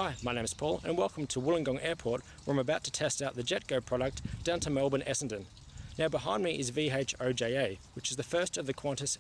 Hi, my name is Paul and welcome to Wollongong Airport, where I'm about to test out the JetGo product down to Melbourne Essendon. Now behind me is VHOJA, which is the first of the Qantas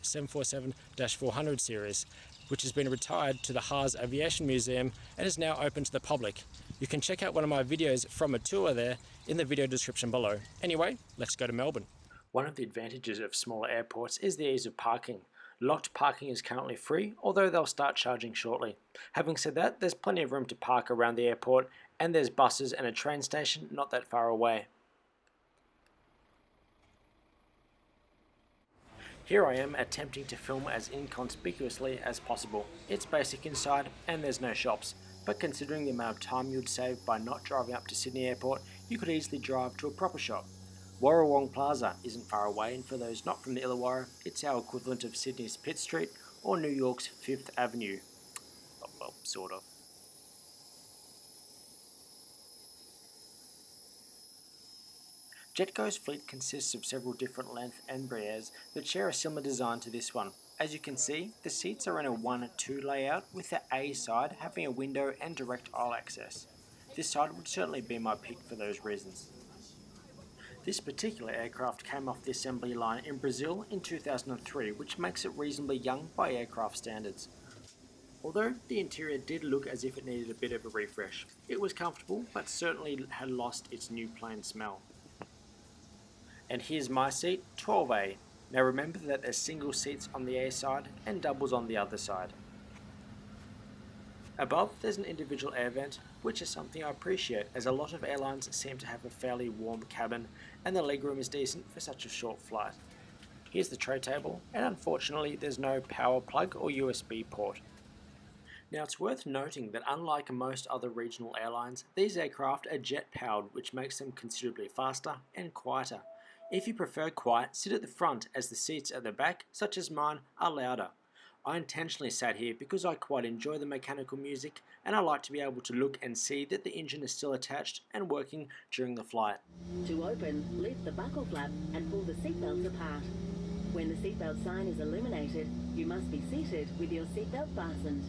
747-400 series, which has been retired to the Haas Aviation Museum and is now open to the public. You can check out one of my videos from a tour there in the video description below. Anyway, let's go to Melbourne. One of the advantages of smaller airports is the ease of parking. Locked parking is currently free, although they'll start charging shortly. Having said that, there's plenty of room to park around the airport, and there's buses and a train station not that far away. Here I am attempting to film as inconspicuously as possible. It's basic inside and there's no shops, but considering the amount of time you'd save by not driving up to Sydney Airport, you could easily drive to a proper shop. Wollongong Plaza isn't far away, and for those not from the Illawarra, it's our equivalent of Sydney's Pitt Street or New York's Fifth Avenue. Well, sort of. JetGo's fleet consists of several different length Embraers that share a similar design to this one. As you can see, the seats are in a 1-2 layout, with the A side having a window and direct aisle access. This side would certainly be my pick for those reasons. This particular aircraft came off the assembly line in Brazil in 2003, which makes it reasonably young by aircraft standards. Although the interior did look as if it needed a bit of a refresh. It was comfortable, but certainly had lost its new plane smell. And here's my seat, 12A. Now remember that there's single seats on the A side and doubles on the other side. Above, there's an individual air vent, which is something I appreciate, as a lot of airlines seem to have a fairly warm cabin, and the legroom is decent for such a short flight. Here's the tray table, and unfortunately there's no power plug or USB port. Now it's worth noting that unlike most other regional airlines, these aircraft are jet powered, which makes them considerably faster and quieter. If you prefer quiet, sit at the front, as the seats at the back, such as mine, are louder. I intentionally sat here because I quite enjoy the mechanical music, and I like to be able to look and see that the engine is still attached and working during the flight. To open, lift the buckle flap and pull the seatbelts apart. When the seatbelt sign is illuminated, you must be seated with your seatbelt fastened.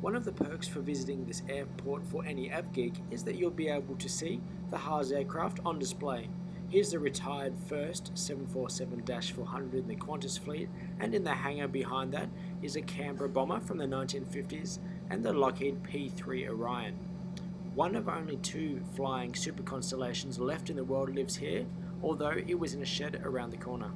One of the perks for visiting this airport for any av geek is that you'll be able to see the Haas aircraft on display. Here's the retired first 747-400 in the Qantas fleet, and in the hangar behind that is a Canberra bomber from the 1950s and the Lockheed P-3 Orion. One of only 2 flying super constellations left in the world lives here, although it was in a shed around the corner.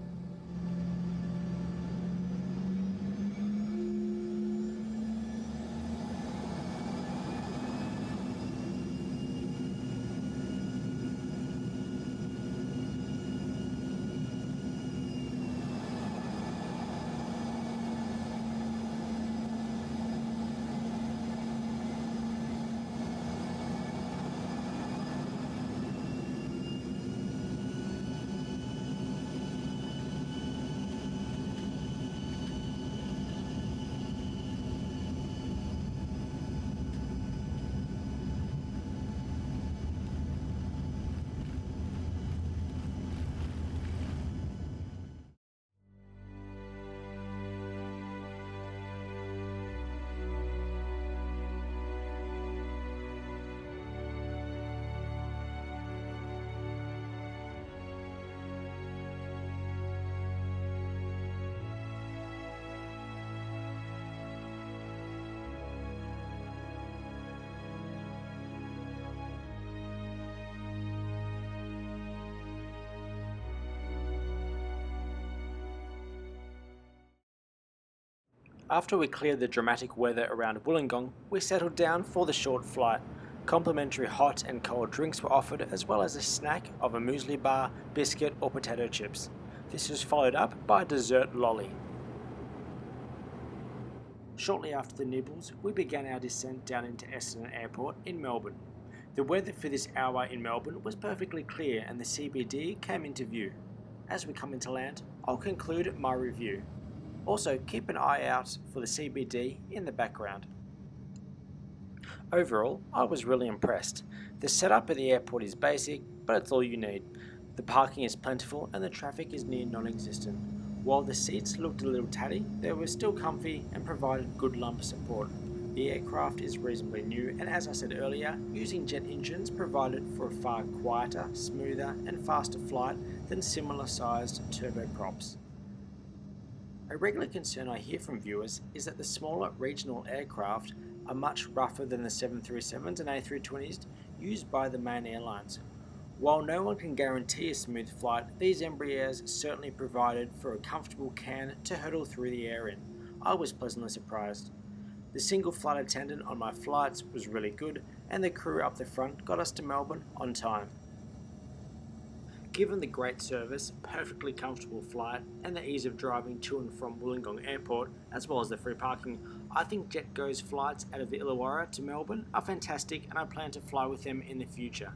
After we cleared the dramatic weather around Wollongong, we settled down for the short flight. Complimentary hot and cold drinks were offered, as well as a snack of a muesli bar, biscuit or potato chips. This was followed up by a dessert lolly. Shortly after the nibbles, we began our descent down into Essendon Airport in Melbourne. The weather for this hour in Melbourne was perfectly clear and the CBD came into view. As we come into land, I'll conclude my review. Also, keep an eye out for the CBD in the background. Overall, I was really impressed. The setup at the airport is basic, but it's all you need. The parking is plentiful and the traffic is near non-existent. While the seats looked a little tatty, they were still comfy and provided good lumbar support. The aircraft is reasonably new, and as I said earlier, using jet engines provided for a far quieter, smoother and faster flight than similar sized turboprops. A regular concern I hear from viewers is that the smaller regional aircraft are much rougher than the 737s and A320s used by the main airlines. While no one can guarantee a smooth flight, these Embraers certainly provided for a comfortable can to hurtle through the air in. I was pleasantly surprised. The single flight attendant on my flights was really good, and the crew up the front got us to Melbourne on time. Given the great service, perfectly comfortable flight, and the ease of driving to and from Wollongong Airport, as well as the free parking, I think JetGo's flights out of Illawarra to Melbourne are fantastic, and I plan to fly with them in the future.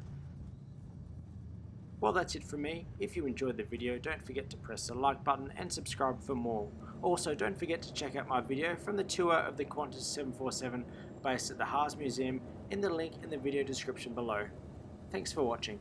Well, that's it from me. If you enjoyed the video, don't forget to press the like button and subscribe for more. Also, don't forget to check out my video from the tour of the Qantas 747 based at the Haas Museum in the link in the video description below. Thanks for watching.